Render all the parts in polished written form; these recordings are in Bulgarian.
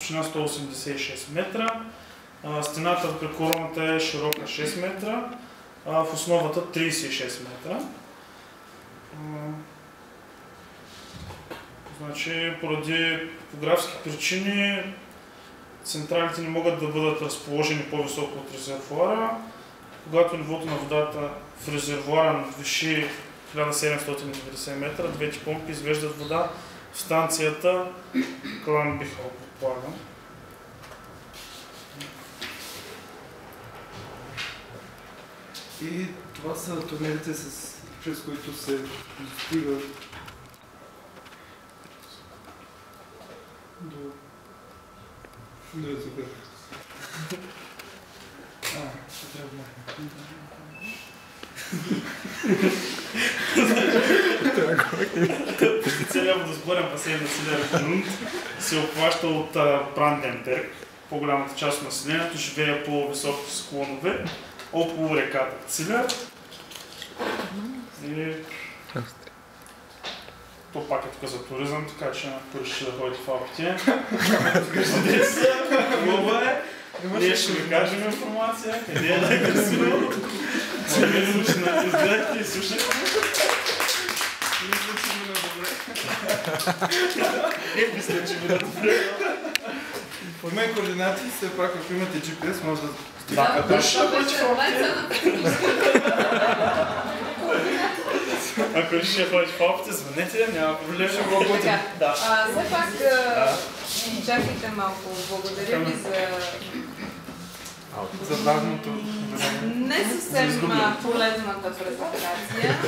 височина 186 метра. Стената при короната е широка 6 метра, в основата 36 метра. Значи, поради топографски причини централите не могат да бъдат разположени по-високо от резервоара. Когато нивото на водата в резервоара надвиши 1790 метра, двете помпи извеждат вода в станцията Клан-Бихал, предполагам. И това са тунелите, през които се достига до язовира. Целият водосборен басейн на селен Грунт се обхваща от Бранденберг. По-голямата част от населението живее по високите склонове около реката Цилер. И то пак е тук за туризъм, така че ако реши да ходите в Алпите, кажете се, хубаво е. Ние ще ви кажем информация, къде е най-красиво. Може ще изгледате и слушате. Мисля, че мина добре. Мисля, че мина добре. По мен координати, все пак, ако имате GPS, може да... Да, ще ходите в Алпите. Ако реши да ходите в Алпите, звънете, няма проблем. Ще го обудим. Все пак, чакайте малко. Благодаря ви За важното. не съвсем полезната презентация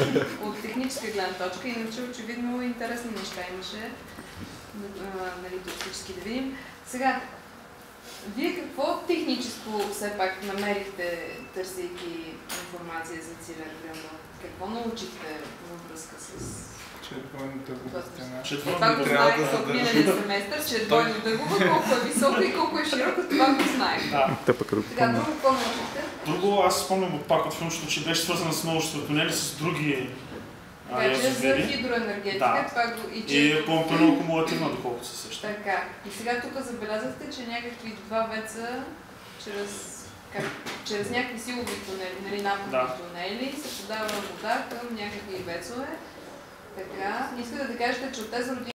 от техническа гледна точка, иначе очевидно интересни неща имаше, туристически да видим. Сега, вие какво техническо все пак намерихте, търсейки информация за Цилер Гръмбъл? Какво научихте във връзка с... Червоната стена. Това го знаех от миналия семестър, че двойно дъгова, колко е висока и колко е широка, това го знаех. Сега, друго какво научихте? Друго, аз спомням пак от филмчето, че беше свързано с множество тунели с други язовири. За хидроенергетика, това го и че... И помпено акумулативна, доколкото се сеща. Така. И сега тук забелязахте, че някакви два веца чрез някакви силови тунели, напорни тунели, се подава вода към някакви вецове. Така. Искате да кажете, че от тези